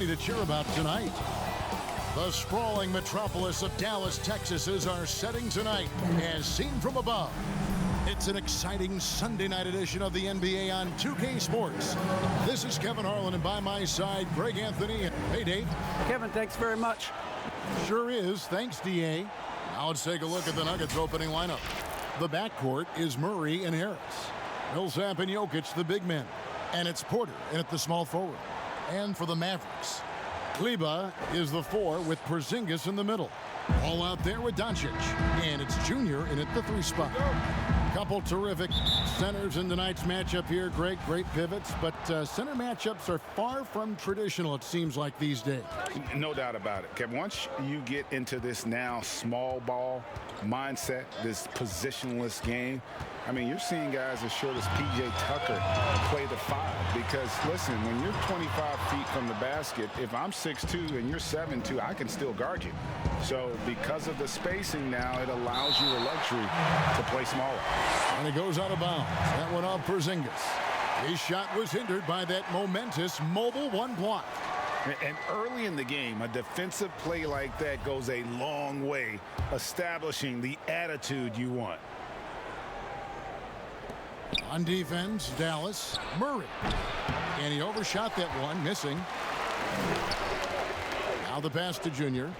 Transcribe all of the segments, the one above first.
To cheer about tonight. The sprawling metropolis of Dallas, Texas is our setting tonight as seen from above. It's an exciting Sunday night edition of the NBA on 2K Sports. This is Kevin Harlan, and by my side, Greg Anthony. Hey, Dave. Kevin, thanks very much. Sure is. Thanks, DA. Now let's take a look at the Nuggets opening lineup. The backcourt is Murray and Harris. Millsap and Jokic, the big men. And it's Porter in at the small forward. And for the Mavericks, Kleber is the 4 with Porzingis in the middle. All out there with Doncic. And it's Junior in at the 3 spot. Couple terrific centers in tonight's matchup here. Great pivots, but center matchups are far from traditional, it seems like, these days. No doubt about it, Kevin. Once you get into this now small ball mindset, this positionless game, I mean, you're seeing guys as short as P.J. Tucker play the 5. Because, listen, when you're 25 feet from the basket, if I'm 6'2" and you're 7'2", I can still guard you. So because of the spacing now, it allows you the luxury to play smaller. And it goes out of bounds. That one off Porzingis. His shot was hindered by that momentous mobile 1 block. And early in the game, a defensive play like that goes a long way, establishing the attitude you want. On defense, Dallas, Murray. And he overshot that one, missing. Now the pass to Junior.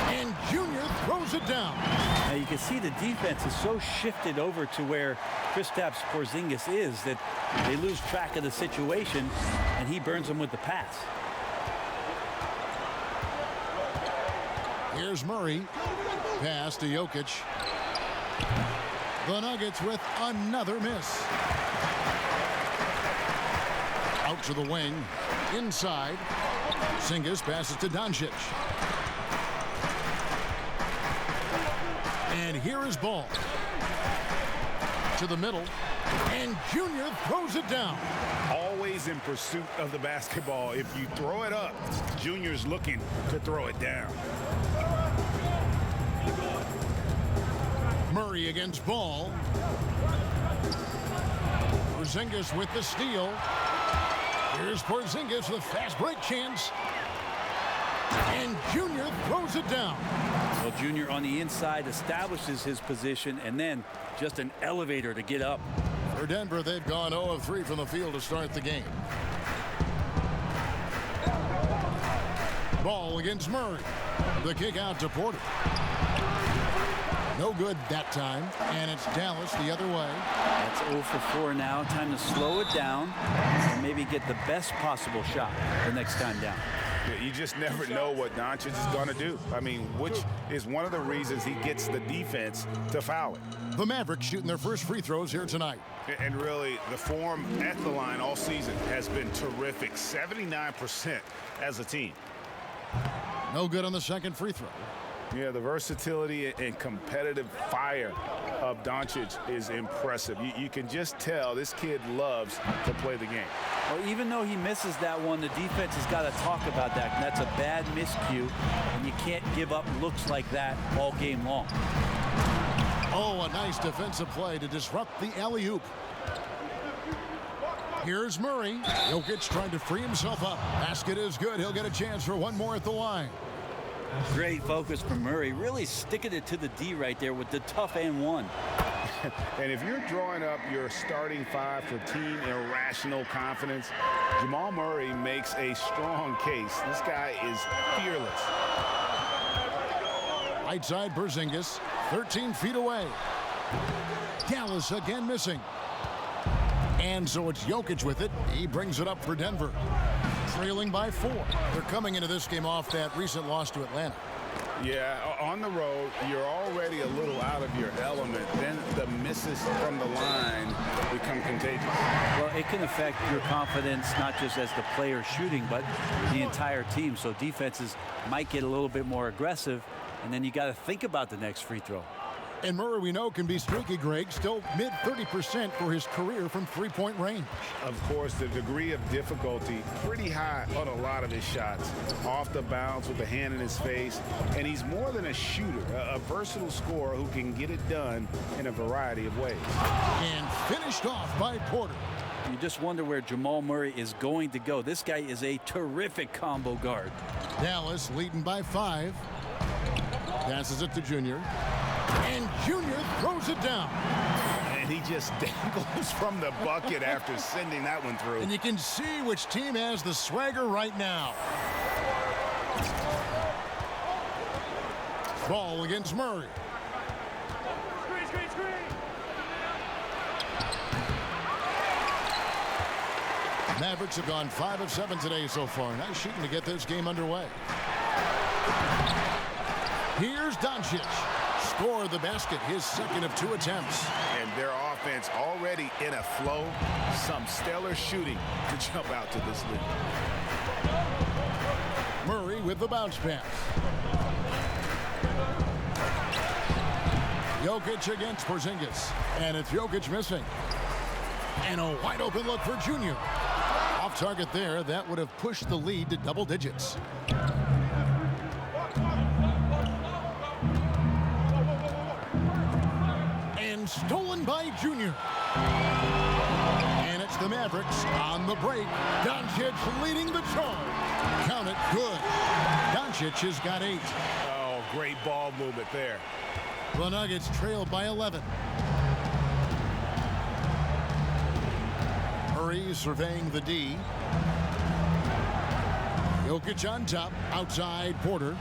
And Junior throws it down. Now you can see the defense is so shifted over to where Kristaps Porzingis is that they lose track of the situation, and he burns them with the pass. Here's Murray. Pass to Jokic. The Nuggets with another miss. Out to the wing. Inside. Porzingis passes to Doncic. And here is Ball. To the middle. And Junior throws it down. Always in pursuit of the basketball. If you throw it up, Junior's looking to throw it down. Murray against Ball. Porzingis with the steal. Here's Porzingis with fast break chance. And Junior throws it down. Well, Junior on the inside establishes his position, and then just an elevator to get up. For Denver, they've gone 0 of 3 from the field to start the game. Ball against Murray. The kick out to Porter. No good that time, and it's Dallas the other way. That's 0 for 4 now. Time to slow it down and maybe get the best possible shot the next time down. You just never know what Doncic is going to do. I mean, which is one of the reasons he gets the defense to foul it. The Mavericks shooting their first free throws here tonight. And really, the form at the line all season has been terrific. 79% as a team. No good on the second free throw. Yeah, the versatility and competitive fire of Doncic is impressive. You can just tell this kid loves to play the game. Well, even though he misses that one, the defense has got to talk about that. And that's a bad miscue, and you can't give up looks like that all game long. Oh, a nice defensive play to disrupt the alley-oop. Here's Murray. Jokic trying to free himself up. Basket is good. He'll get a chance for one more at the line. Great focus from Murray, really sticking it to the D right there with the tough and one. And if you're drawing up your starting 5 for team irrational confidence, Jamal Murray makes a strong case. This guy is fearless. Right side, Porzingis, 13 feet away. Dallas again missing. And so it's Jokic with it. He brings it up for Denver. Trailing by 4. They're coming into this game off that recent loss to Atlanta. Yeah, on the road, you're already a little out of your element. Then the misses from the line become contagious. Well, it can affect your confidence, not just as the player shooting, but the entire team. So defenses might get a little bit more aggressive, and then you got to think about the next free throw. And Murray, we know, can be streaky, Greg. Still mid-30% for his career from three-point range. Of course, the degree of difficulty pretty high on a lot of his shots. Off the bounce with the hand in his face. And he's more than a shooter, a versatile scorer who can get it done in a variety of ways. And finished off by Porter. You just wonder where Jamal Murray is going to go. This guy is a terrific combo guard. Dallas leading by 5. Passes it to Junior. And Junior throws it down. And he just dangles from the bucket after sending that one through. And you can see which team has the swagger right now. Ball against Murray. Mavericks have gone 5 of 7 today so far. Nice shooting to get this game underway. Here's Doncic. Scored the basket, his second of 2 attempts. And their offense already in a flow. Some stellar shooting to jump out to this lead. Murray with the bounce pass. Jokic against Porzingis. And it's Jokic missing. And a wide open look for Junior. Off target there. That would have pushed the lead to double digits. And stolen by Junior. And it's the Mavericks on the break. Doncic leading the charge. Count it, good. Doncic has got 8. Oh, great ball movement there. The Nuggets trail by 11. Murray surveying the D. Jokic on top, outside Porter.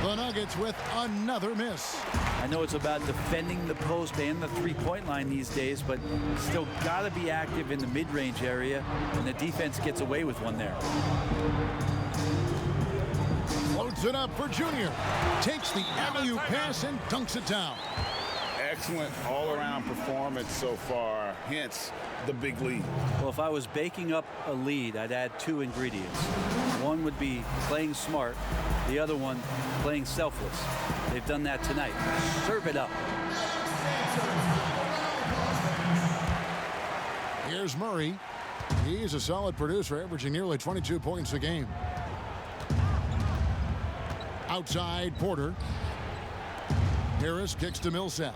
The Nuggets with another miss. I know it's about defending the post and the three-point line these days, but still got to be active in the mid-range area, and the defense gets away with one there. Floats it up for Junior. Takes the alley-oop pass and dunks it down. Excellent all-around performance so far, hence the big lead. Well, if I was baking up a lead, I'd add 2 ingredients. One would be playing smart. The other one, playing selfless. They've done that tonight. Serve it up. Here's Murray. He's a solid producer, averaging nearly 22 points a game. Outside Porter. Harris kicks to Millsap.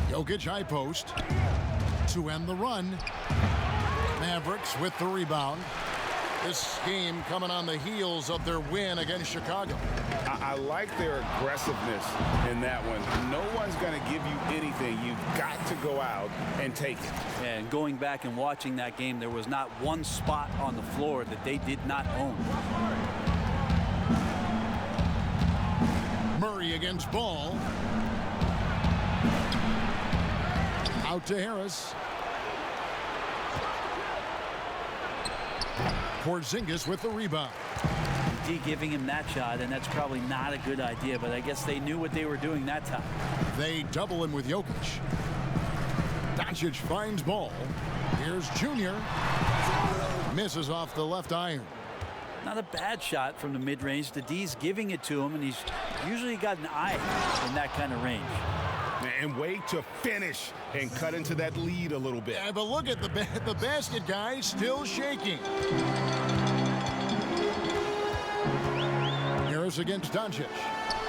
Jokic high post to end the run. Mavericks with the rebound. This game coming on the heels of their win against Chicago. I like their aggressiveness in that one. No one's going to give you anything. You've got to go out and take it. And going back and watching that game, there was not one spot on the floor that they did not own. Murray against Ball. Out to Harris. Porzingis with the rebound. D giving him that shot, and that's probably not a good idea, but I guess they knew what they were doing that time. They double him with Jokic. Doncic finds Ball. Here's Junior. Misses off the left iron. Not a bad shot from the mid-range. The D's giving it to him, and he's usually got an eye in that kind of range. And wait to finish and cut into that lead a little bit. Yeah, but look at the basket guy still shaking. Harris against Doncic.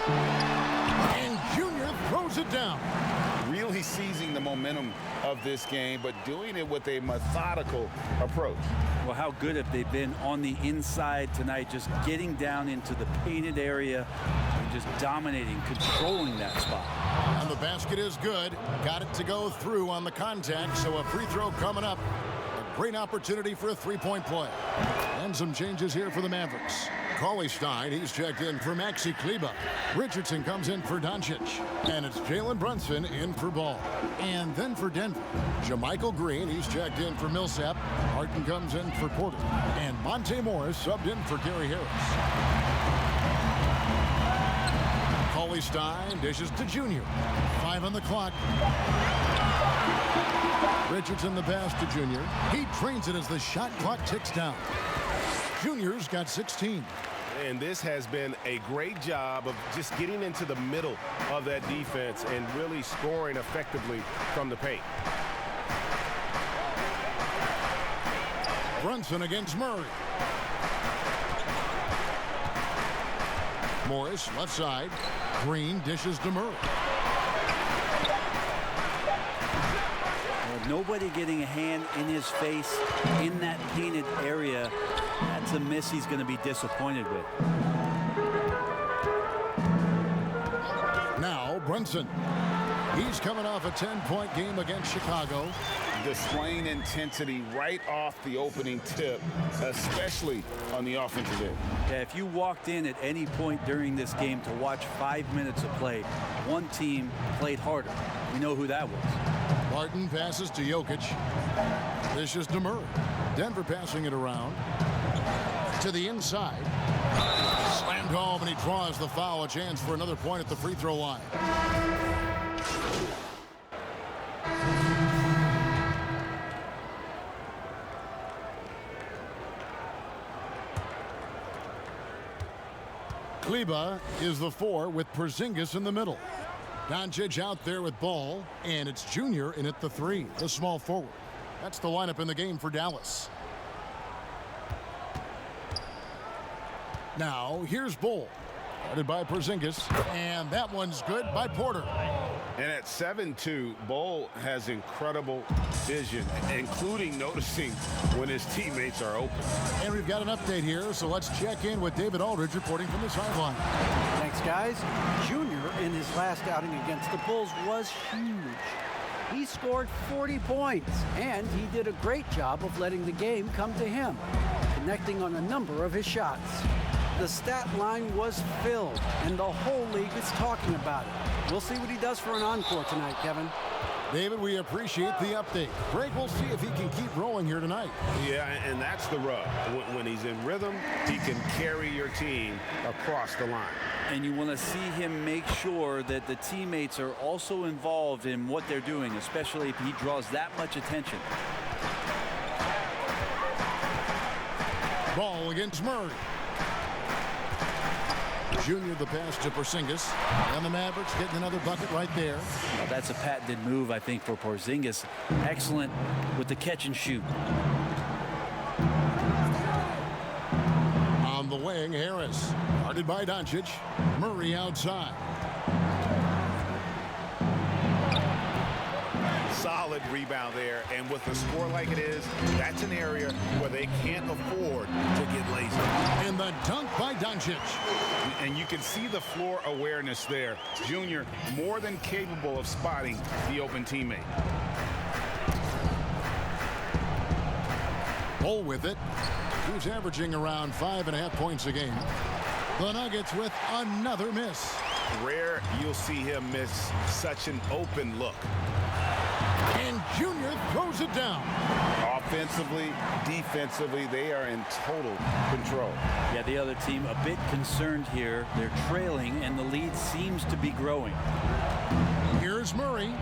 And Junior throws it down. Really seizing the momentum of this game, but doing it with a methodical approach. Well, how good have they been on the inside tonight, just getting down into the painted area and just dominating, controlling that spot. And the basket is good. Got it to go through on the contact, so a free throw coming up. A great opportunity for a three-point play. And some changes here for the Mavericks. Cauley-Stein, he's checked in for Maxi Kleber. Richardson comes in for Doncic. And it's Jalen Brunson in for Ball. And then for Denver, JaMychal Green, he's checked in for Millsap. Harden comes in for Porter. And Monte Morris subbed in for Gary Harris. Cauley-Stein dishes to Junior. 5 on the clock. Richardson the pass to Junior. He trains it as the shot clock ticks down. Junior's got 16. And this has been a great job of just getting into the middle of that defense and really scoring effectively from the paint. Brunson against Murray. Morris left side. Green dishes to Murray. Nobody getting a hand in his face in that painted area. That's a miss he's going to be disappointed with. Now Brunson. He's coming off a 10-point game against Chicago. Displaying intensity right off the opening tip, especially on the offensive end. Yeah, if you walked in at any point during this game to watch 5 minutes of play, one team played harder. We know who that was. Martin passes to Jokic. This is to Murray. Denver passing it around. To the inside. Slammed home, and he draws the foul. A chance for another point at the free throw line. Kleber is the 4 with Porzingis in the middle. Doncic out there with ball, and it's Junior in at the 3, the small forward. That's the lineup in the game for Dallas. Now here's Bull, guarded by Porzingis, and that one's good by Porter. And at 7'2", Bull has incredible vision, including noticing when his teammates are open. And we've got an update here, so let's check in with David Aldridge reporting from the sideline. Thanks, guys. Junior, in his last outing against the Bulls, was huge. He scored 40 points, and he did a great job of letting the game come to him, connecting on a number of his shots. The stat line was filled, and the whole league is talking about it. We'll see what he does for an encore tonight, Kevin. David, we appreciate the update. Greg, we'll see if he can keep rolling here tonight. Yeah, and that's the rub. When he's in rhythm, he can carry your team across the line. And you want to see him make sure that the teammates are also involved in what they're doing, especially if he draws that much attention. Ball against Murray. Junior the pass to Porzingis, and the Mavericks getting another bucket right there. Well, that's a patented move, I think, for Porzingis. Excellent with the catch and shoot. On the wing, Harris, guarded by Doncic. Murray outside. Solid rebound there, and with a score like it is, that's an area where they can't afford to get lazy. And the dunk by Doncic. And you can see the floor awareness there. Junior more than capable of spotting the open teammate. Bull with it. He's averaging around 5.5 points a game. The Nuggets with another miss. Rare you'll see him miss such an open look. And Junior throws it down. Offensively, defensively, they are in total control. Yeah, the other team a bit concerned here. They're trailing, and the lead seems to be growing. Here's Murray.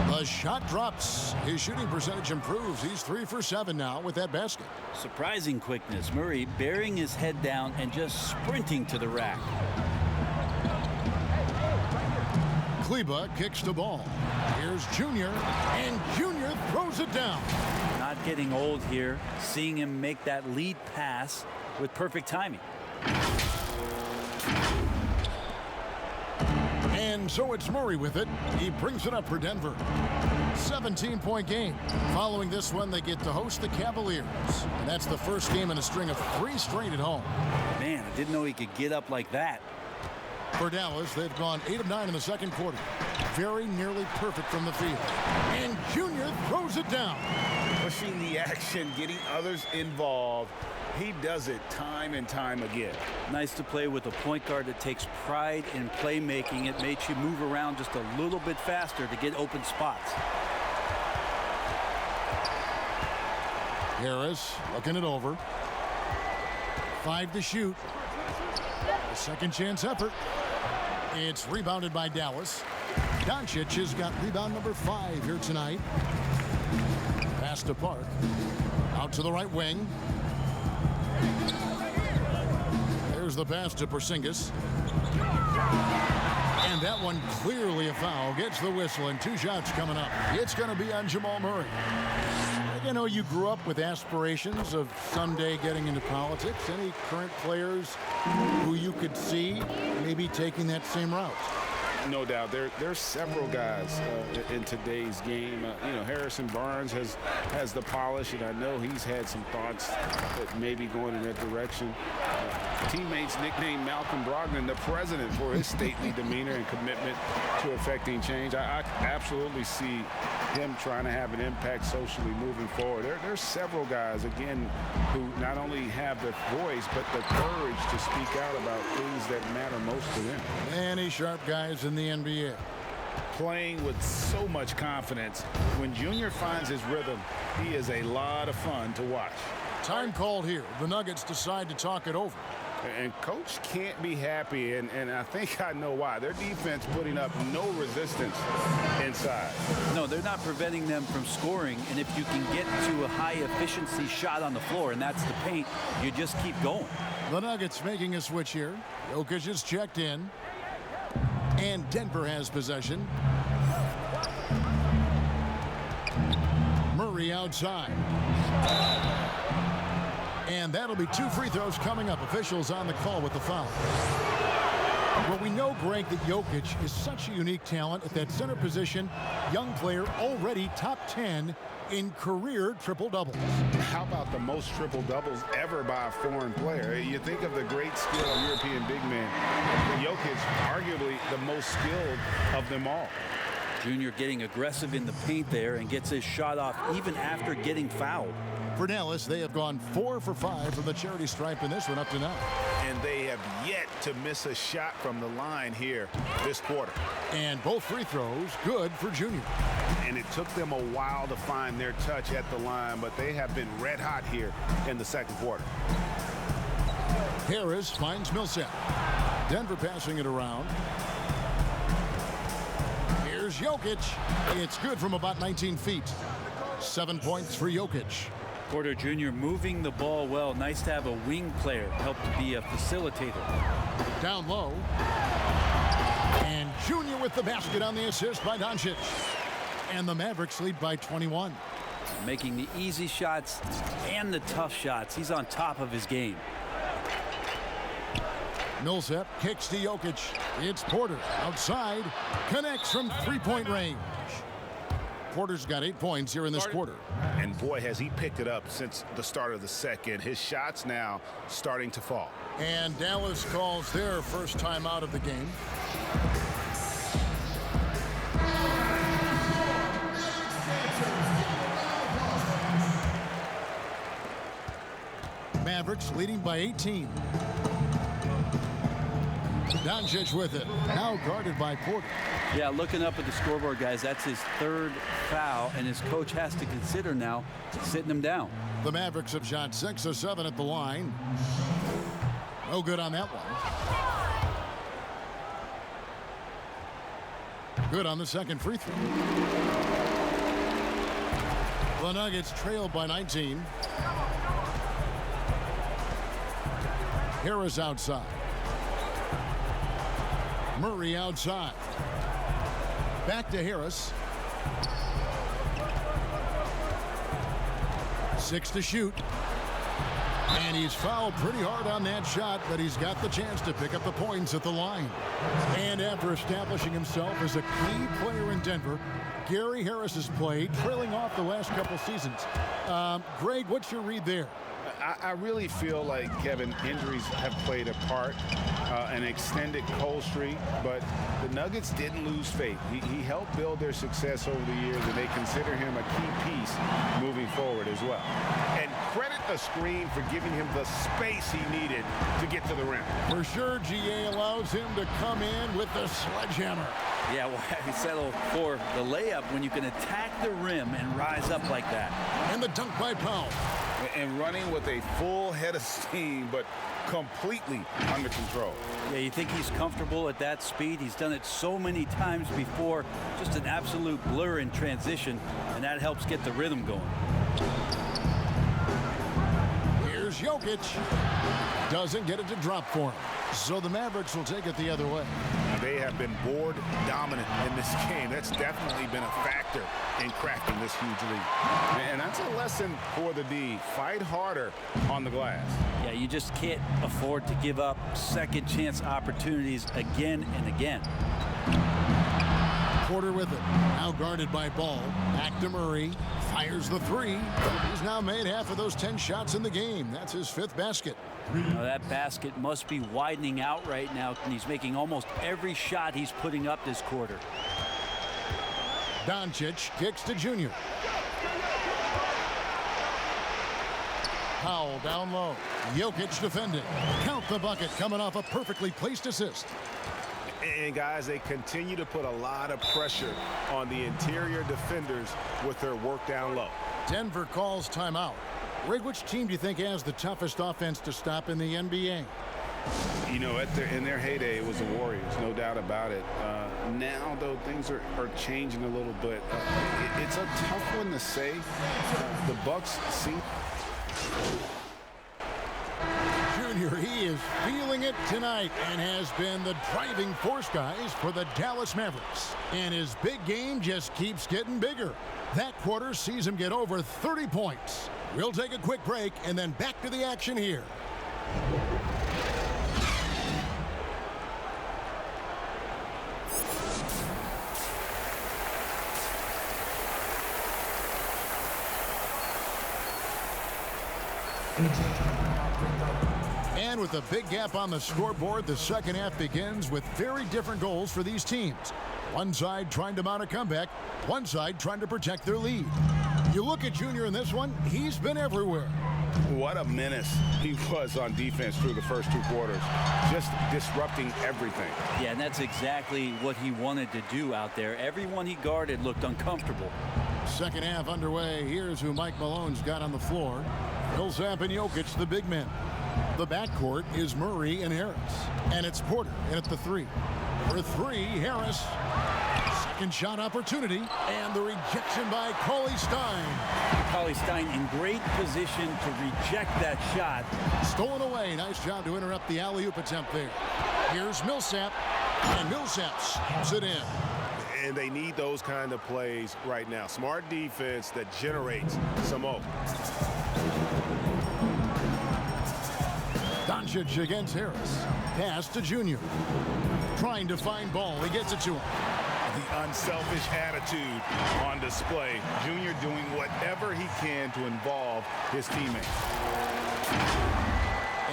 The shot drops. His shooting percentage improves. He's 3 for 7 now with that basket. Surprising quickness. Murray burying his head down and just sprinting to the rack. Kleber kicks the ball. Here's Junior, and Junior throws it down. Not getting old here. Seeing him make that lead pass with perfect timing. And so it's Murray with it. He brings it up for Denver. 17-point game. Following this one, they get to host the Cavaliers. And that's the first game in a string of 3 straight at home. Man, I didn't know he could get up like that. For Dallas, they've gone 8 of 9 in the second quarter. Very nearly perfect from the field. And Junior throws it down. Pushing the action, getting others involved. He does it time and time again. Nice to play with a point guard that takes pride in playmaking. It makes you move around just a little bit faster to get open spots. Harris looking it over. 5 to shoot. A second chance effort. It's rebounded by Dallas. Doncic has got rebound number 5 here tonight. Pass to Park. Out to the right wing. There's the pass to Porzingis. And that one clearly a foul. Gets the whistle, and 2 shots coming up. It's going to be on Jamal Murray. You know, you grew up with aspirations of someday getting into politics. Any current players who you could see maybe taking that same route? No doubt. There's several guys in today's game. Harrison Barnes has the polish, and I know he's had some thoughts that maybe going in that direction. Teammates nicknamed Malcolm Brogdon the president for his stately demeanor and commitment to affecting change. I absolutely see him trying to have an impact socially moving forward. There's several guys, again, who not only have the voice, but the courage to speak out about things that matter most to them. Many sharp guys in the NBA. Playing with so much confidence. When Junior finds his rhythm, he is a lot of fun to watch. Time called here. The Nuggets decide to talk it over. And coach can't be happy, and I think I know why. Their defense putting up no resistance inside. No, they're not preventing them from scoring, and if you can get to a high-efficiency shot on the floor, and that's the paint, you just keep going. The Nuggets making a switch here. Jokic is checked in. And Denver has possession. Murray outside. And that'll be 2 free throws coming up. Officials on the call with the foul. Well, we know, Greg, that Jokic is such a unique talent at that center position. Young player, already top 10 in career triple-doubles. How about the most triple-doubles ever by a foreign player? You think of the great skill of European big men. Jokic, arguably the most skilled of them all. Junior getting aggressive in the paint there and gets his shot off even after getting fouled. For Dallas, they have gone 4 for 5 from the charity stripe in this one up to now. And they have yet to miss a shot from the line here this quarter. And both free throws good for Junior. And it took them a while to find their touch at the line, but they have been red hot here in the second quarter. Harris finds Millsap. Denver passing it around. Here's Jokic. It's good from about 19 feet. 7 points for Jokic. Porter Jr. moving the ball well. Nice to have a wing player help to be a facilitator. Down low. And Junior with the basket on the assist by Doncic. And the Mavericks lead by 21. Making the easy shots and the tough shots. He's on top of his game. Millsap kicks to Jokic. It's Porter outside. Connects from three-point range. Porter's got 8 points here in this quarter. And boy, has he picked it up since the start of the second. His shots now starting to fall. And Dallas calls their first time out of the game. Mavericks leading by 18. Doncic with it. Now guarded by Porter. Yeah, looking up at the scoreboard, guys, that's his 3rd foul, and his coach has to consider now sitting him down. The Mavericks have shot 6 of 7 at the line. No good on that one. Good on the second free throw. The Nuggets trailed by 19. Harris outside. Murray outside. Back to Harris. 6 to shoot. And he's fouled pretty hard on that shot, but he's got the chance to pick up the points at the line. And after establishing himself as a key player in Denver, Gary Harris has played, trailing off the last couple seasons. Greg, what's your read there? I really feel like, Kevin, injuries have played a part, an extended cold streak, but the Nuggets didn't lose faith. He helped build their success over the years, and they consider him a key piece moving forward as well. And credit the screen for giving him the space he needed to get to the rim. For sure, GA allows him to come in with the sledgehammer. Yeah, well, he settled for the layup when you can attack the rim and rise up like that. And the dunk by Powell. And running with a full head of steam, but completely under control. Yeah, you think he's comfortable at that speed. He's done it so many times before. Just an absolute blur in transition, and that helps get the rhythm going. Here's Jokic. Doesn't get it to drop for him. So the Mavericks will take it the other way. they have been board dominant in this game. That's definitely been a factor in cracking this huge lead. And that's a lesson for the D. Fight harder on the glass. Yeah, you just can't afford to give up second chance opportunities again and again. Porter with it. Now guarded by Ball. Back to Murray. Fires the three. He's now made half of those 10 shots in the game. That's his 5th basket. Now that basket must be widening out right now, and he's making almost every shot he's putting up this quarter. Doncic kicks to Junior. Powell down low. Jokic defending. Count the bucket coming off a perfectly placed assist. And guys, they continue to put a lot of pressure on the interior defenders with their work down low. Denver calls timeout. Rig, which team do you think has the toughest offense to stop in the NBA? You know, in their heyday, it was the Warriors, no doubt about it. Now, though, things are changing a little bit. It's a tough one to say. The Bucks seem... Junior, he is feeling it tonight and has been the driving force, guys, for the Dallas Mavericks. And his big game just keeps getting bigger. That quarter sees him get over 30 points. We'll take a quick break and then back to the action here. And with a big gap on the scoreboard, the second half begins with very different goals for these teams. One side trying to mount a comeback, one side trying to protect their lead. You look at Junior in this one, he's been everywhere. What a menace he was on defense through the first 2 quarters, just disrupting everything. Yeah, and that's exactly what he wanted to do out there. Everyone he guarded looked uncomfortable. Second half underway. Here's who Mike Malone's got on the floor. Millsap and Jokic, the big men. The backcourt is Murray and Harris. And it's Porter in at the 3. For 3, Harris. Second shot opportunity. And the rejection by Cauley-Stein. Cauley-Stein in great position to reject that shot. Stolen away. Nice job to interrupt the alley-oop attempt there. Here's Millsap. And Millsap slams it in. And they need those kind of plays right now. Smart defense that generates some open. Doncic against Harris. Pass to Junior. Trying to find Ball. He gets it to him. The unselfish attitude on display. Junior doing whatever he can to involve his teammates.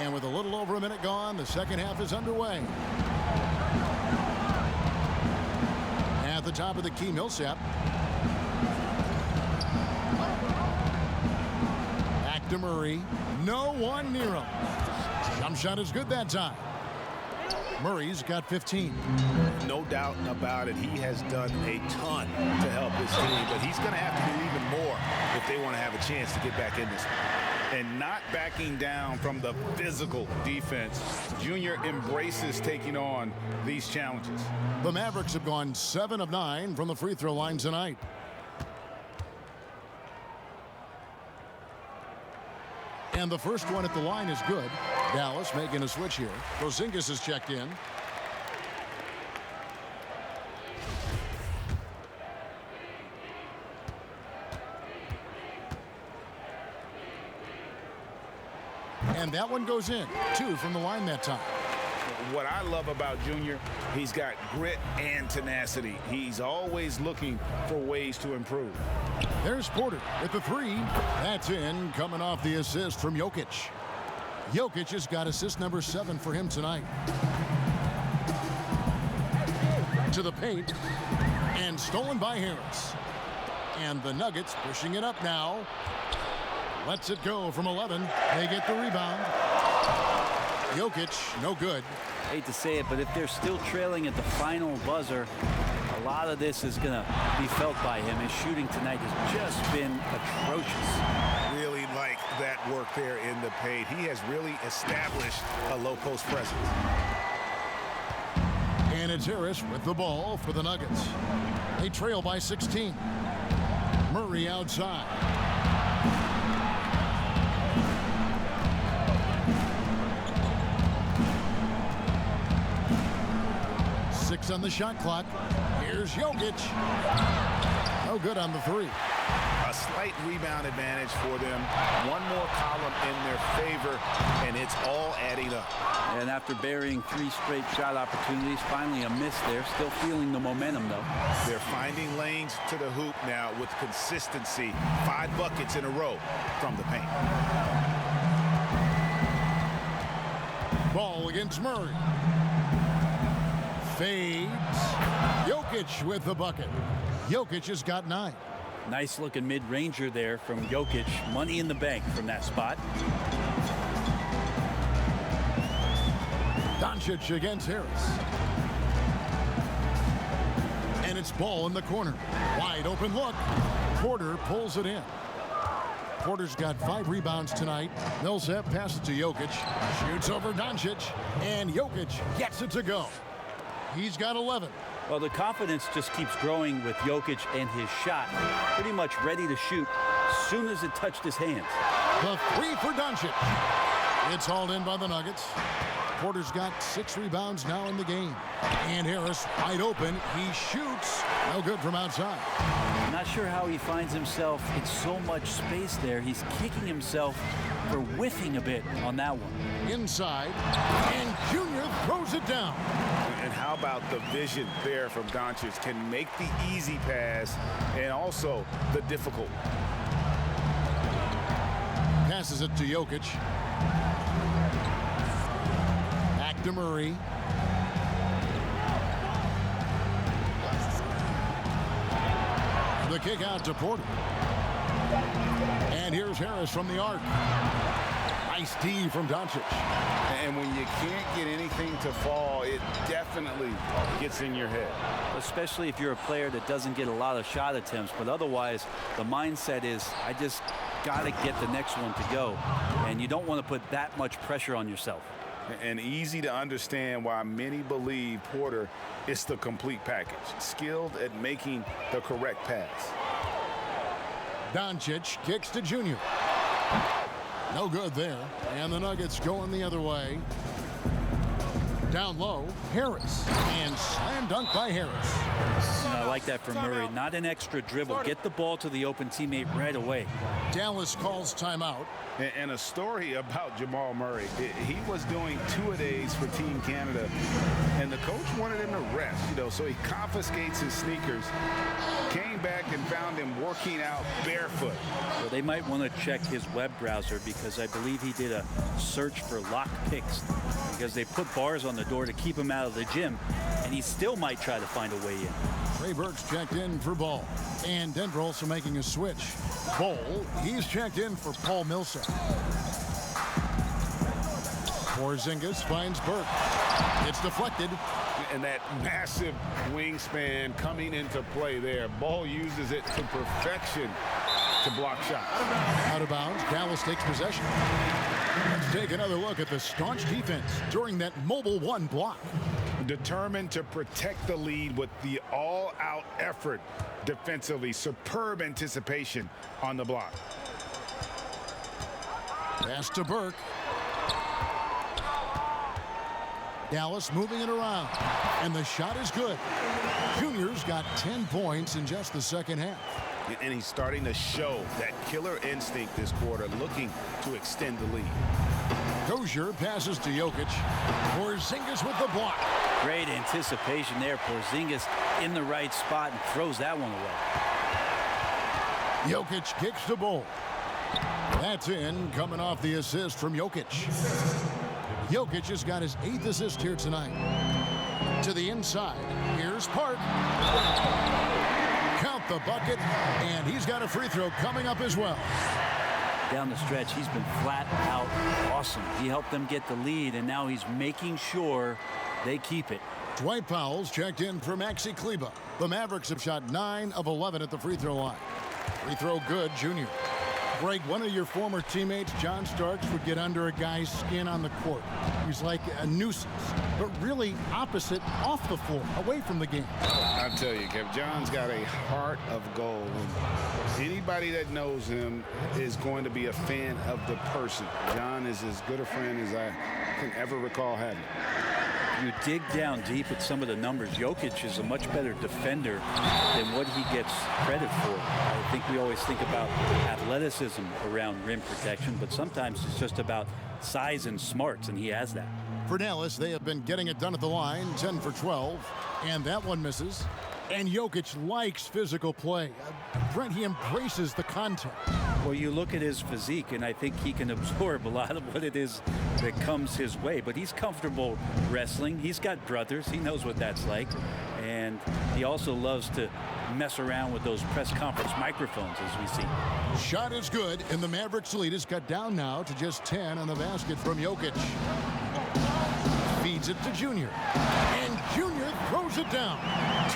And with a little over a minute gone, the second half is underway. At the top of the key, Millsap. Back to Murray. No one near him. Jump shot is good that time. Murray's got 15. No doubt about it. He has done a ton to help his team, but he's going to have to do even more if they want to have a chance to get back in this. And not backing down from the physical defense. Junior embraces taking on these challenges. The Mavericks have gone 7 of 9 from the free throw line tonight. And the first one at the line is good. Dallas making a switch here. Porzingis is checked in. And that one goes in. 2 from the line that time. What I love about Junior, he's got grit and tenacity. He's always looking for ways to improve. There's Porter with the 3. That's in, coming off the assist from Jokic. Jokic has got assist number 7 for him tonight. To the paint. And stolen by Harris. And the Nuggets pushing it up now. Lets it go from 11. They get the rebound. Jokic, no good. Hate to say it, but if they're still trailing at the final buzzer, a lot of this is going to be felt by him. His shooting tonight has just been atrocious. Really like that work there in the paint. He has really established a low post presence. And it's Harris with the ball for the Nuggets. They trail by 16. Murray outside. 6 on the shot clock. Here's Jokic. No good on the three. A slight rebound advantage for them. One more column in their favor, and it's all adding up. And after burying 3 straight shot opportunities, finally a miss there. Still feeling the momentum, though. They're finding lanes to the hoop now with consistency. 5 buckets in a row from the paint. Ball against Murray. Fades. Jokic with the bucket. Jokic has got 9. Nice looking mid-ranger there from Jokic. Money in the bank from that spot. Doncic against Harris. And it's ball in the corner. Wide open look. Porter pulls it in. Porter's got 5 rebounds tonight. Millsap passes to Jokic. Shoots over Doncic. And Jokic gets it to go. He's got 11. Well, the confidence just keeps growing with Jokic and his shot. Pretty much ready to shoot as soon as it touched his hands. The 3 for Doncic. It's hauled in by the Nuggets. Porter's got 6 rebounds now in the game. And Harris wide open. He shoots. No good from outside. Not sure how he finds himself in so much space there. He's kicking himself for whiffing a bit on that one. Inside. And Junior throws it down. And how about the vision there from Doncic? Can make the easy pass and also the difficult. Passes it to Jokic. Back to Murray. The kick out to Porter. And here's Harris from the arc. Nice D from Doncic. And when you can't get anything to fall, it definitely gets in your head. Especially if you're a player that doesn't get a lot of shot attempts. But otherwise, the mindset is, I just got to get the next one to go. And you don't want to put that much pressure on yourself. And easy to understand why many believe Porter is the complete package. Skilled at making the correct pass. Doncic kicks to Junior. No good there. And the Nuggets going the other way. Down low, Harris. And slam dunk by Harris. I like that from Murray. Not an extra dribble. Get the ball to the open teammate right away. Dallas calls timeout. And a story about Jamal Murray. He was doing 2-a-days for Team Canada, and the coach wanted him to rest, so he confiscates his sneakers, came back and found him working out barefoot. Well, they might want to check his web browser because I believe he did a search for lock picks because they put bars on the door to keep him out of the gym, and he still might try to find a way in. Trey Burke's checked in for Ball. And Denver also making a switch. Ball, he's checked in for Paul Millsap. Porzingis finds Burke. It's deflected. And that massive wingspan coming into play there. Ball uses it to perfection to block shots. Out of bounds, Dallas takes possession. Let's take another look at the staunch defense during that mobile 1 block. Determined to protect the lead with the all-out effort defensively. Superb anticipation on the block. Pass to Burke. Dallas moving it around. And the shot is good. Junior's got 10 points in just the second half. And he's starting to show that killer instinct this quarter, looking to extend the lead. Dozier passes to Jokic. Porzingis with the block. Great anticipation there. Porzingis in the right spot and throws that one away. Jokic kicks the ball. That's in, coming off the assist from Jokic. Jokic has got his 8th assist here tonight. To the inside. Here's Park. Count the bucket, and he's got a free throw coming up as well. Down the stretch, he's been flat out awesome. He helped them get the lead, and now he's making sure they keep it. Dwight Powell's checked in for Maxi Kleber. The Mavericks have shot 9 of 11 at the free throw line. Free throw good, Junior. Greg, one of your former teammates, John Starks, would get under a guy's skin on the court. He's like a nuisance, but really opposite off the floor, away from the game. I tell you, Kev, John's got a heart of gold. And anybody that knows him is going to be a fan of the person. John is as good a friend as I can ever recall having. You dig down deep at some of the numbers. Jokic is a much better defender than what he gets credit for. I think we always think about athleticism around rim protection, but sometimes it's just about size and smarts, and he has that. For Dallas, they have been getting it done at the line, 10 for 12, and that one misses. And Jokic likes physical play. Brent, he embraces the contact. Well, you look at his physique, and I think he can absorb a lot of what it is that comes his way. But he's comfortable wrestling. He's got brothers. He knows what that's like. And he also loves to mess around with those press conference microphones, as we see. Shot is good, and the Mavericks lead is cut down now to just 10 on the basket from Jokic. Feeds it to Junior. And Junior throws it down.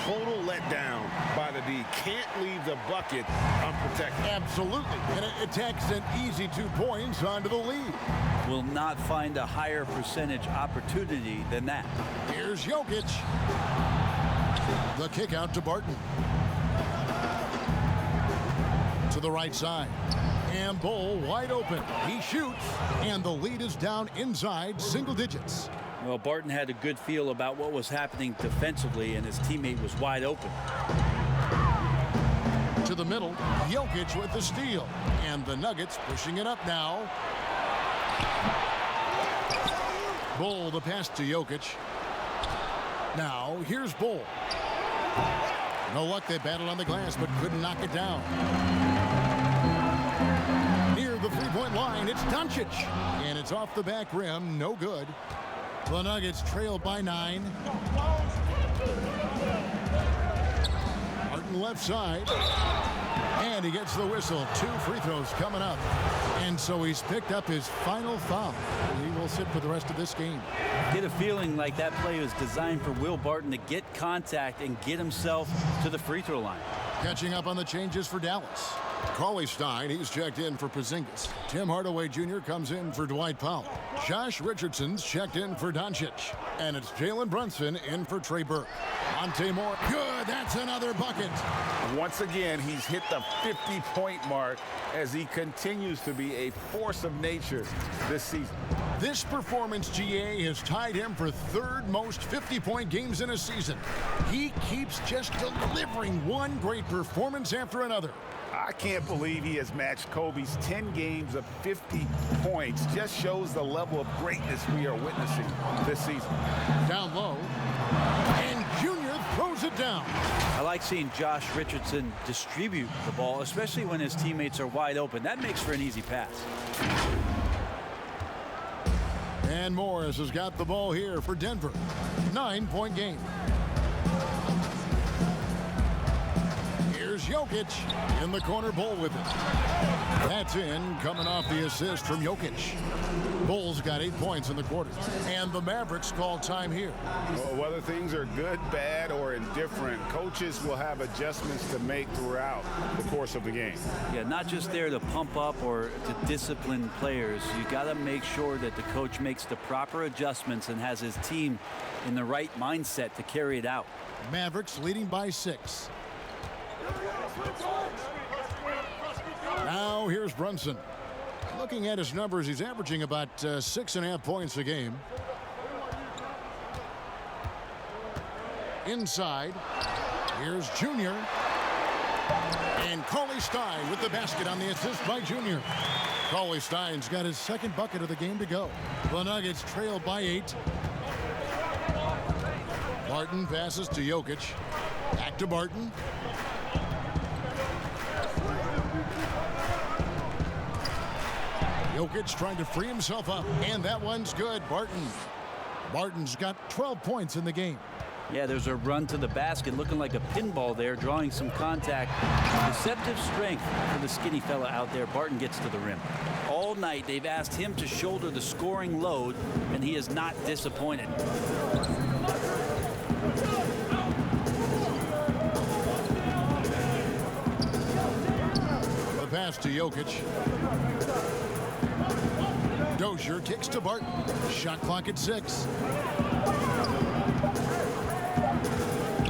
Total letdown by the D. Can't leave the bucket unprotected. Absolutely. And it takes an easy 2 points onto the lead. Will not find a higher percentage opportunity than that. Here's Jokic. The kick out to Barton. To the right side. And Bull wide open. He shoots. And the lead is down inside single digits. Well, Barton had a good feel about what was happening defensively, and his teammate was wide open. To the middle, Jokic with the steal. And the Nuggets pushing it up now. Bull the pass to Jokic. Now, here's Bull. No luck, they battled on the glass, but couldn't knock it down. Near the three-point line, it's Doncic. And it's off the back rim, no good. The Nuggets trail by 9. Martin left side. And he gets the whistle. 2 free throws coming up. And so he's picked up his final foul. He will sit for the rest of this game. Get a feeling like that play was designed for Will Barton to get contact and get himself to the free throw line. Catching up on the changes for Dallas. Cauley-Stein, he's checked in for Porzingis. Tim Hardaway Jr. comes in for Dwight Powell. Josh Richardson's checked in for Doncic. And it's Jalen Brunson in for Trey Burke. Monte Moore, good, that's another bucket. Once again, he's hit the 50-point mark as he continues to be a force of nature this season. This performance, GA, has tied him for 3rd most 50-point games in a season. He keeps just delivering one great performance after another. I can't believe he has matched Kobe's 10 games of 50 points. Just shows the level of greatness we are witnessing this season. Down low, and Junior throws it down. I like seeing Josh Richardson distribute the ball, especially when his teammates are wide open. That makes for an easy pass. And Morris has got the ball here for Denver. 9-point game. Here's Jokic in the corner. Bull with it. That's in, coming off the assist from Jokic. Bulls got 8 points in the quarter. And the Mavericks call time here. Well, whether things are good, bad, or indifferent, coaches will have adjustments to make throughout the course of the game. Yeah, not just there to pump up or to discipline players. You got to make sure that the coach makes the proper adjustments and has his team in the right mindset to carry it out. Mavericks leading by 6. Now here's Brunson. Looking at his numbers, he's averaging about 6.5 points a game. Inside, here's Junior. And Cauley-Stein with the basket on the assist by Junior. Cauley-Stein's got his 2nd bucket of the game to go. The Nuggets trail by 8. Barton passes to Jokic. Back to Barton. Jokic trying to free himself up, and that one's good. Barton's got 12 points in the game. Yeah, there's a run to the basket, looking like a pinball there, drawing some contact. Deceptive strength for the skinny fella out there. Barton gets to the rim. All night, they've asked him to shoulder the scoring load, and he is not disappointed. The pass to Jokic. Dozier kicks to Barton. Shot clock at 6.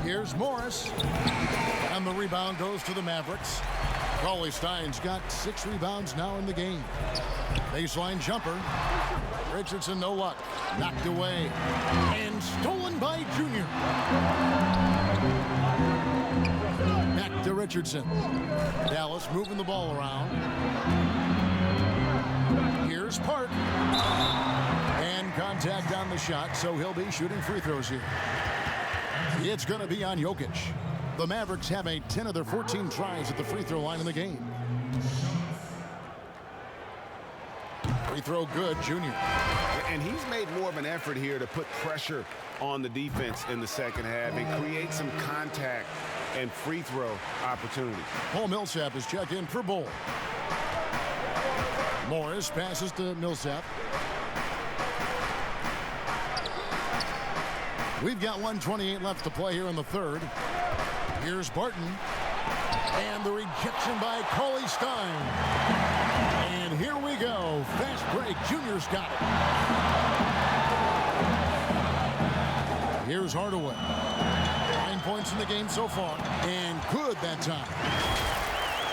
Here's Morris. And the rebound goes to the Mavericks. Cauley-Stein's got 6 rebounds now in the game. Baseline jumper. Richardson, no luck. Knocked away. And stolen by Junior. Back to Richardson. Dallas moving the ball around. Here's Park. And contact on the shot, so he'll be shooting free throws here. It's going to be on Jokic. The Mavericks have made 10 of their 14 tries at the free throw line in the game. Free throw good, Junior. And he's made more of an effort here to put pressure on the defense in the second half and create some contact and free throw opportunities. Paul Millsap is checked in for Bull. Morris passes to Millsap. We've got 1:28 left to play here in the third. Here's Barton. And the rejection by Cauley Stein. And here we go. Fast break. Junior's got it. Here's Hardaway. 9 points in the game so far. And good that time.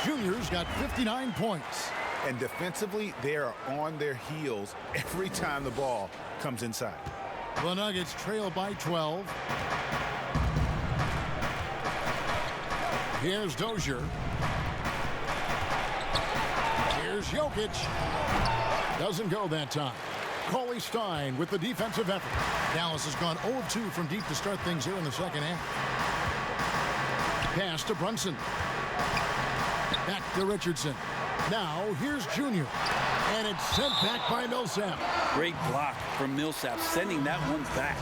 Junior's got 59 points. And defensively, they are on their heels every time the ball comes inside. The Nuggets trail by 12. Here's Dozier. Here's Jokic. Doesn't go that time. Cauley Stein with the defensive effort. Dallas has gone 0 of 2 from deep to start things here in the second half. Pass to Brunson. Back to Richardson. Now here's Junior. And it's sent back by Millsap. Great block from Millsap, sending that one back.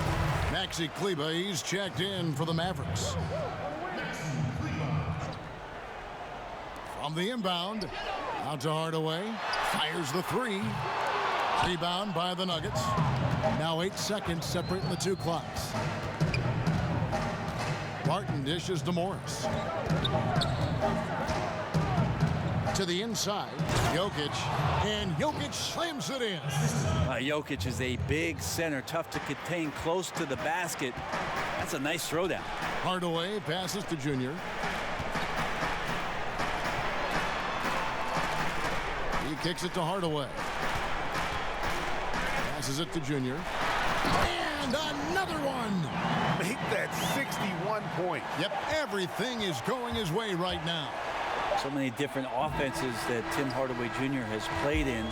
Maxi Kleber, he's checked in for the Mavericks. From the inbound, out to Hardaway. Fires the three. Rebound by the Nuggets. Now 8 seconds separating the two clocks. Barton dishes to Morris. To the inside, Jokic, and Jokic slams it in. Jokic is a big center, tough to contain, close to the basket. That's a nice throwdown. Hardaway passes to Junior. He kicks it to Hardaway. Passes it to Junior. And another one. Make that 61 point. Yep, everything is going his way right now. So many different offenses that Tim Hardaway Jr. has played in,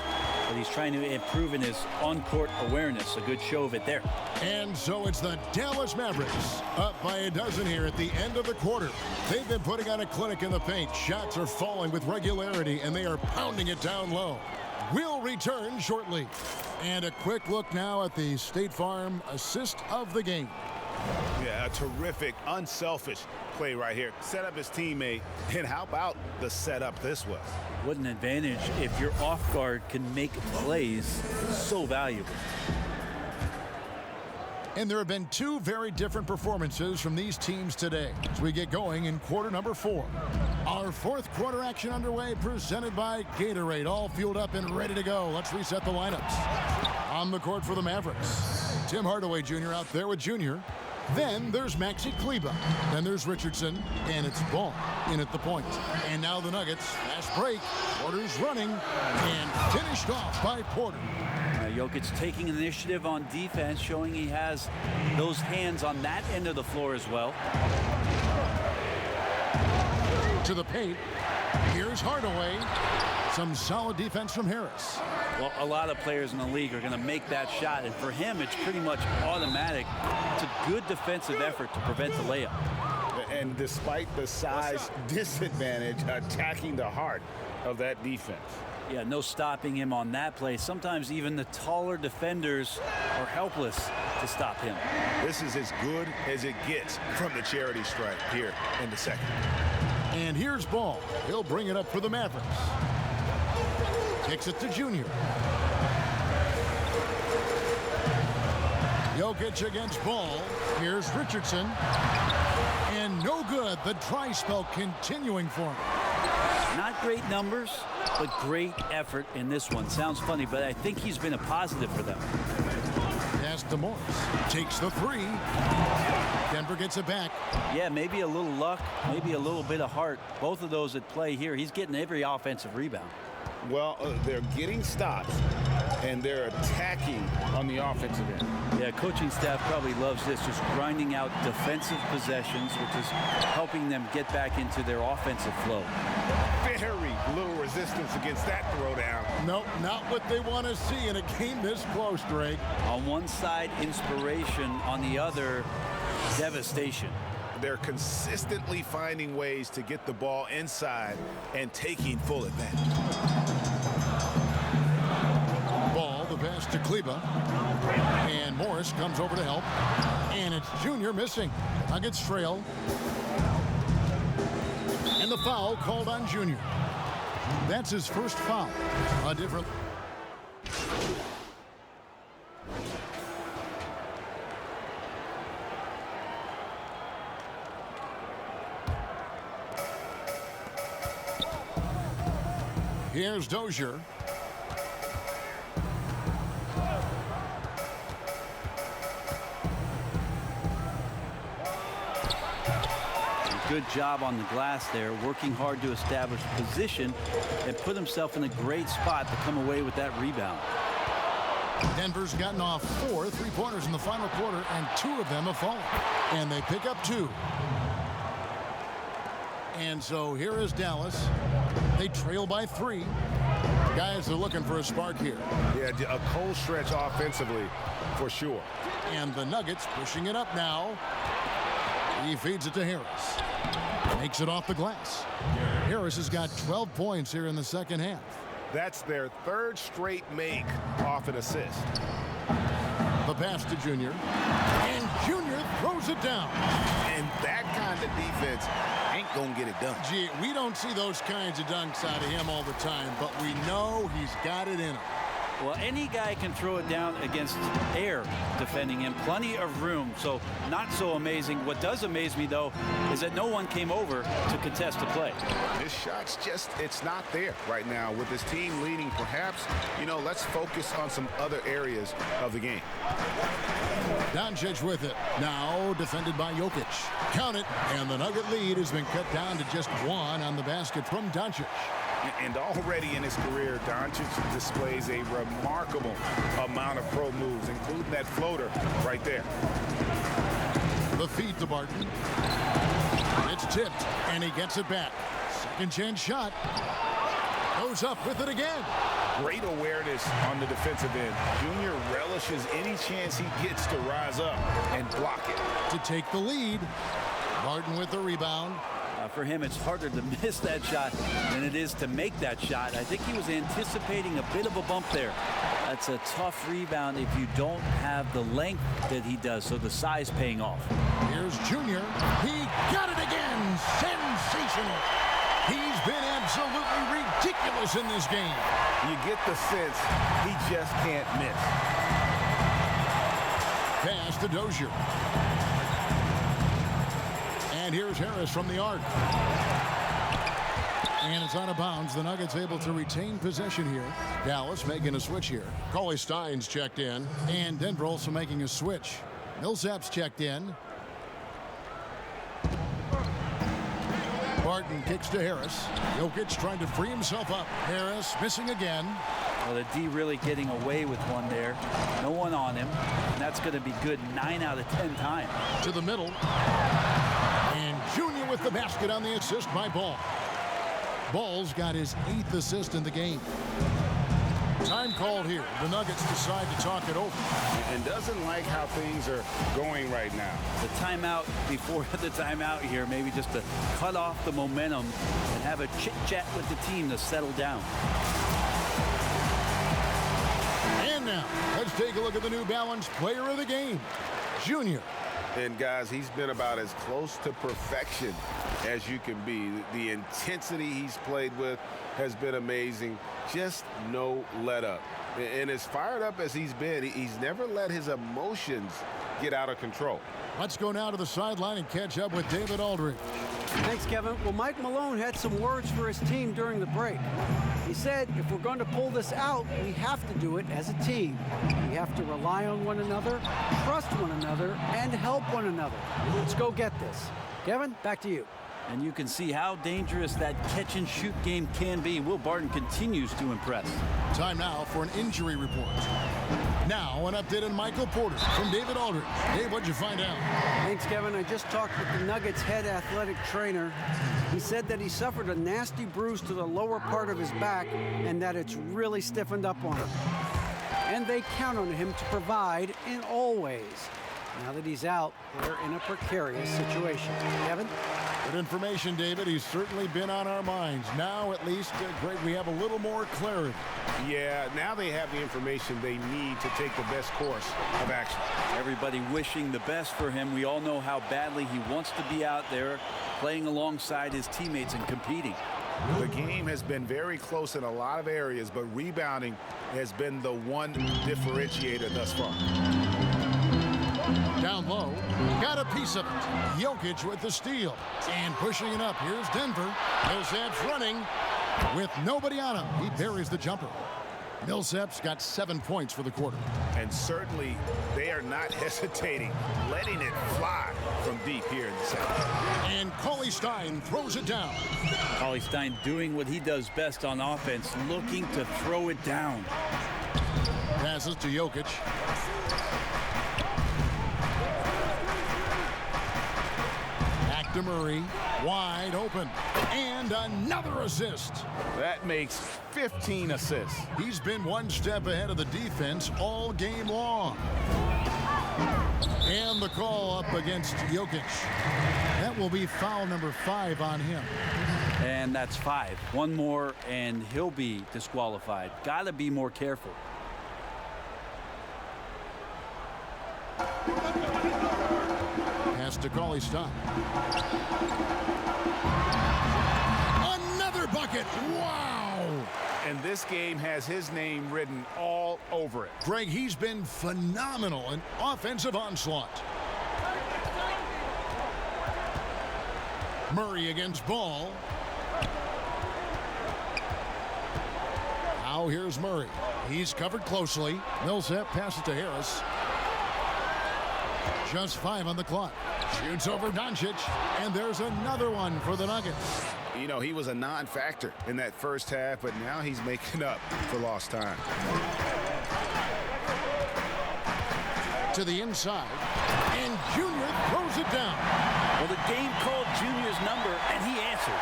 but he's trying to improve in his on-court awareness. A good show of it there. And so it's the Dallas Mavericks up by a dozen here at the end of the quarter. They've been putting on a clinic in the paint. Shots are falling with regularity, and they are pounding it down low. We'll return shortly. And a quick look now at the State Farm assist of the game. Yeah, a terrific, unselfish play right here. Set up his teammate, and how about the setup this was? What an advantage if your off guard can make plays so valuable. And there have been two very different performances from these teams today as we get going in quarter number 4. Our fourth quarter action underway, presented by Gatorade. All fueled up and ready to go. Let's reset the lineups. On the court for the Mavericks, Tim Hardaway Jr. out there with Junior. Then there's Maxi Kleber. Then there's Richardson. And it's Ball in at the point. And now the Nuggets. Fast break. Porter's running. And finished off by Porter. Jokic taking initiative on defense, showing he has those hands on that end of the floor as well. To the paint. Here's Hardaway. Some solid defense from Harris. Well, a lot of players in the league are going to make that shot, and for him, it's pretty much automatic. It's a good defensive effort to prevent the layup. And despite the size disadvantage, attacking the heart of that defense. Yeah, no stopping him on that play. Sometimes even the taller defenders are helpless to stop him. This is as good as it gets from the charity stripe here in the second. And here's Ball. He'll bring it up for the Mavericks. Kicks it to Junior. Jokic against Ball. Here's Richardson. And no good. The dry spell continuing for him. Not great numbers, but great effort in this one. Sounds funny, but I think he's been a positive for them. Pass to Morris. Takes the three. Denver gets it back. Yeah, maybe a little luck, maybe a little bit of heart. Both of those at play here. He's getting every offensive rebound. Well, they're getting stops, and they're attacking on the offensive end. Yeah, coaching staff probably loves this, just grinding out defensive possessions, which is helping them get back into their offensive flow. Very little resistance against that throwdown. Nope, not what they want to see in a game this close, Drake. On one side, inspiration. On the other, devastation. They're consistently finding ways to get the ball inside and taking full advantage. Ball, the pass to Kleba. And Morris comes over to help. And it's Junior missing. Nuggets trail. And the foul called on Junior. That's his first foul. A different... Here's Dozier. Good job on the glass there, working hard to establish position and put himself in a great spot to come away with that rebound. Denver's gotten off 4 3-pointers in the final quarter, and 2 of them have fallen. And they pick up 2. And so here is Dallas. They trail by 3. Guys are looking for a spark here. Yeah, a cold stretch offensively for sure. And the Nuggets pushing it up now. He feeds it to Harris. Makes it off the glass. Harris has got 12 points here in the second half. That's their 3rd straight make off an assist. The pass to Junior. And Junior throws it down. And that kind of defense ain't gonna get it done. Gee, we don't see those kinds of dunks out of him all the time, but we know he's got it in him. Well, any guy can throw it down against air defending him. Plenty of room, so not so amazing. What does amaze me, though, is that no one came over to contest the play. His shot's just, it's not there right now. With his team leading, perhaps, let's focus on some other areas of the game. Doncic with it. Now defended by Jokic. Count it, and the Nugget lead has been cut down to just 1 on the basket from Doncic. And already in his career, Doncic displays a remarkable amount of pro moves, including that floater right there. The feed to Barton. It's tipped, and he gets it back. Second chance shot. Goes up with it again. Great awareness on the defensive end. Junior relishes any chance he gets to rise up and block it. To take the lead. Barton with the rebound. For him, it's harder to miss that shot than it is to make that shot. I think he was anticipating a bit of a bump there. That's a tough rebound if you don't have the length that he does, so the size paying off. Here's Junior. He got it again. Sensational. He's been absolutely ridiculous in this game. You get the sense he just can't miss. Pass to Dozier. And here's Harris from the arc. And it's out of bounds. The Nuggets able to retain possession here. Dallas making a switch here. Cauley Stein's checked in. And Denver also making a switch. Millsap's checked in. Barton kicks to Harris. Jokic trying to free himself up. Harris missing again. Well, the D really getting away with one there. No one on him. And that's going to be good 9 out of 10 times. To the middle. And Junior with the basket on the assist by Ball. Ball's got his 8th assist in the game. Time called here. The Nuggets decide to talk it over. And doesn't like how things are going right now. The timeout before the timeout here, maybe just to cut off the momentum and have a chit-chat with the team to settle down. And now, let's take a look at the New Balance player of the game, Junior. And guys, he's been about as close to perfection as you can be. The intensity he's played with has been amazing. Just no let up. And as fired up as he's been, he's never let his emotions get out of control. Let's go now to the sideline and catch up with David Aldridge. Thanks, Kevin. Well, Mike Malone had some words for his team during the break. He said, if we're going to pull this out, we have to do it as a team. We have to rely on one another, trust one another, and help one another. Let's go get this. Kevin, back to you. And you can see how dangerous that catch-and-shoot game can be. Will Barton continues to impress. Time now for an injury report. Now, an update on Michael Porter from David Aldridge. Dave, what'd you find out? Thanks, Kevin. I just talked with the Nuggets head athletic trainer. He said that he suffered a nasty bruise to the lower part of his back and that it's really stiffened up on him. And they count on him to provide in all ways. Now that he's out, they're in a precarious situation. Kevin? Good information, David. He's certainly been on our minds. Now, at least, Greg, we have a little more clarity. Yeah, now they have the information they need to take the best course of action. Everybody wishing the best for him. We all know how badly he wants to be out there playing alongside his teammates and competing. The game has been very close in a lot of areas, but rebounding has been the one differentiator thus far. Down low, got a piece of it. Jokic with the steal. And pushing it up. Here's Denver. Millsap's running with nobody on him. He buries the jumper. Millsap's got 7 points for the quarter. And certainly they are not hesitating, letting it fly from deep here in the second. And Cauley Stein throws it down. Cauley Stein doing what he does best on offense, looking to throw it down. Passes to Jokic. Back to Murray. Wide open. And another assist. That makes 15 assists. He's been one step ahead of the defense all game long. And the call up against Jokic. That will be foul number 5 on him. And that's 5. One more and he'll be disqualified. Got to be more careful. Pass to Cauley Stein. Another bucket. Wow. And this game has his name written all over it. Greg, he's been phenomenal in offensive onslaught. Murray against Ball. Now here's Murray. He's covered closely. Millsap passes to Harris. Just 5 on the clock. Shoots over Doncic. And there's another one for the Nuggets. You know, he was a non-factor in that first half, but now he's making up for lost time. To the inside. And Junior throws it down. Well, the game called Junior's number, and he answered.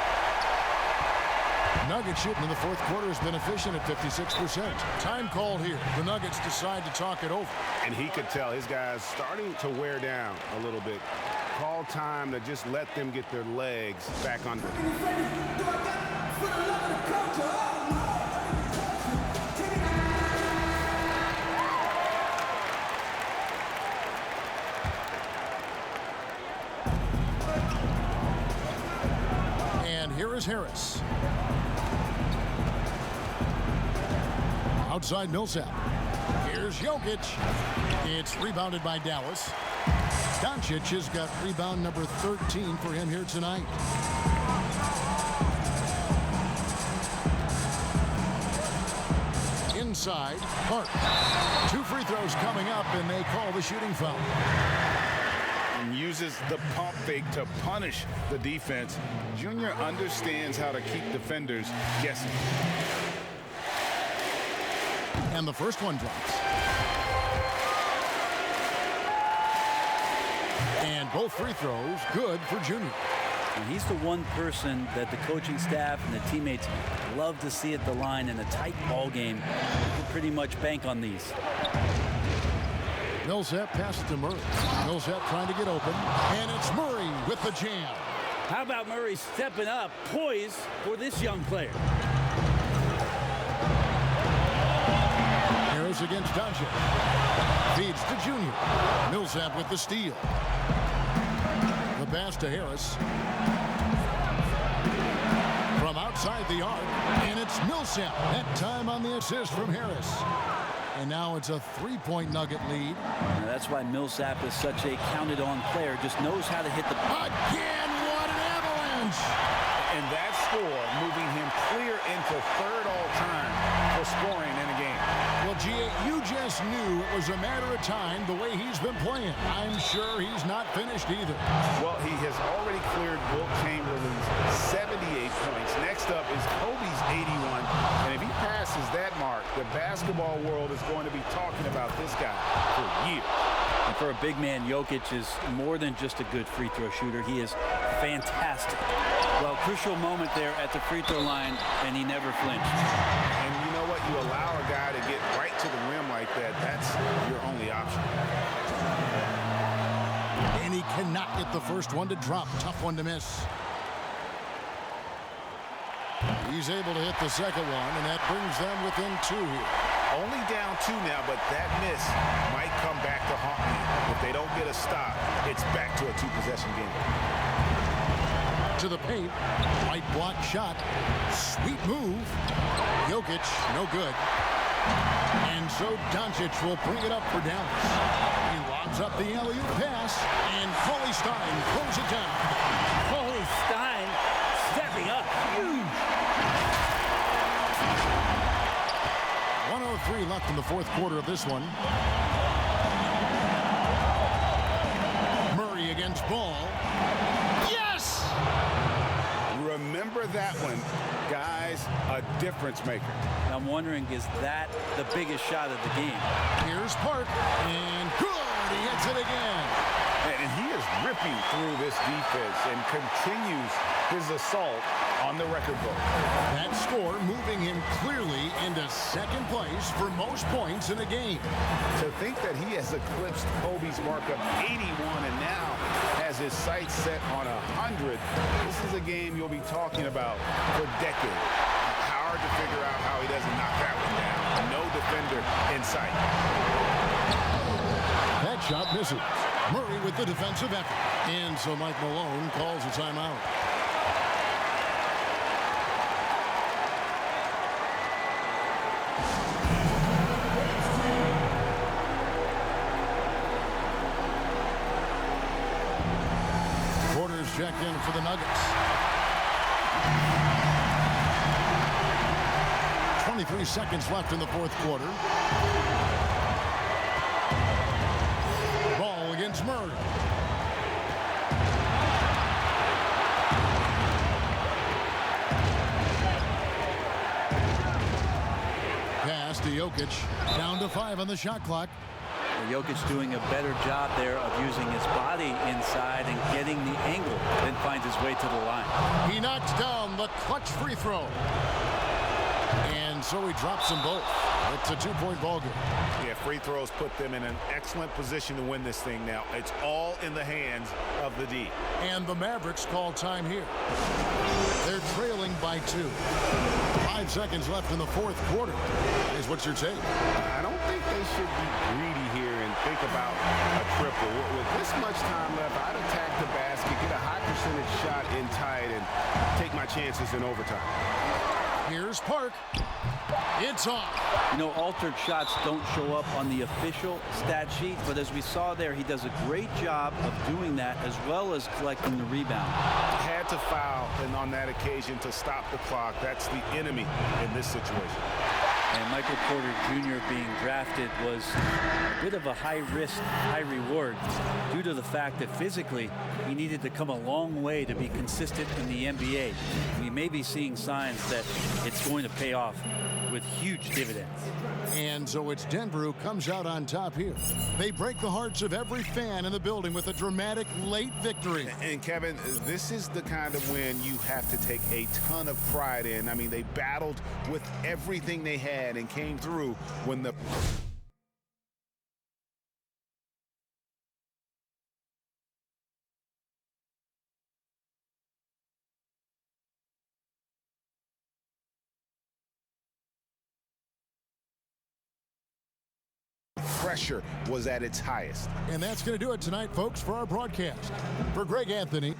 Nuggets shooting in the fourth quarter has been efficient at 56%. Time called here. The Nuggets decide to talk it over. And he could tell his guys starting to wear down a little bit. Call time to just let them get their legs back under. And here is Harris. Outside Millsap. Here's Jokic. It's rebounded by Dallas. Doncic has got rebound number 13 for him here tonight. Inside, Hart. 2 free throws coming up, and they call the shooting foul. And uses the pump fake to punish the defense. Junior understands how to keep defenders guessing. And the first one drops. And both free throws good for Junior. And he's the one person that the coaching staff and the teammates love to see at the line in a tight ball game. You can pretty much bank on these. Millsap passes to Murray. Millsap trying to get open. And it's Murray with the jam. How about Murray stepping up, poised for this young player? Harris against Doncic. Feeds to Junior. Millsap with the steal. The pass to Harris. From outside the arc. And it's Millsap. That time on the assist from Harris. And now it's a 3-point Nugget lead. Now that's why Millsap is such a counted-on player. Just knows how to hit the... Again, what an avalanche! And that score moving him clear into third all-time for scoring in a game. Well, GA, you just knew it was a matter of time the way he's been playing. I'm sure he's not finished either. Well, he has already cleared Wilt Chamberlain's 78 points. Next up is Kobe's 81. And if he passes that mark, the basketball world is going to be talking about this guy for years. And for a big man, Jokic is more than just a good free throw shooter. He is fantastic. Well, crucial moment there at the free throw line, and he never flinched. And you know what? You allow a guy to get right to the rim like that, that's your only option. And he cannot get the first one to drop. Tough one to miss. He's able to hit the second one, and that brings them within 2 here. Only down 2 now, but that miss might come back to haunt me. If they don't get a stop, it's back to a 2-possession game. To the paint. White block shot. Sweet move. Jokic, no good. And so Doncic will bring it up for Dallas. He lobs up the alley-oop pass, and Cauley Stein throws it down. Cauley Stein stepping up huge. 1:03 left in the fourth quarter of this one. Murray against Ball. Yes! Remember that one, guys, a difference maker. I'm wondering, is that the biggest shot of the game? Here's Park, and good! He hits it again. And he is ripping through this defense and continues his assault on the record book. That score moving him clearly into second place for most points in a game. To think that he has eclipsed Kobe's mark of 81 and now has his sights set on 100, this is a game you'll be talking about for decades. Hard to figure out how he doesn't knock that one down. No defender in sight. That shot misses. Murray with the defensive effort. And so Mike Malone calls a timeout. Porter's checked in for the Nuggets. 23 seconds left in the fourth quarter. Ball against Murray. Pass to Jokic. Down to 5 on the shot clock. Jokic doing a better job there of using his body inside and getting the angle, then finds his way to the line. He knocks down the clutch free throw. And so he drops them both. It's a 2-point ball game. Yeah, free throws put them in an excellent position to win this thing now. It's all in the hands of the D. And the Mavericks call time here. They're trailing by 2. 5 seconds left in the fourth quarter. Is what's your take? I don't think they should be greedy here and think about a triple. With this much time left, I'd attack the basket, get a high percentage shot in tight, and take my chances in overtime. Here's Park. It's off. You know, altered shots don't show up on the official stat sheet, but as we saw there, he does a great job of doing that as well as collecting the rebound. Had to foul, and on that occasion to stop the clock. That's the enemy in this situation. And Michael Porter Jr. being drafted was a bit of a high risk, high reward due to the fact that physically he needed to come a long way to be consistent in the NBA. We may be seeing signs that it's going to pay off with huge dividends. And so it's Denver who comes out on top here. They break the hearts of every fan in the building with a dramatic late victory. And Kevin, this is the kind of win you have to take a ton of pride in. I mean, they battled with everything they had and came through when the pressure was at its highest. And that's going to do it tonight, folks, for our broadcast. For Greg Anthony,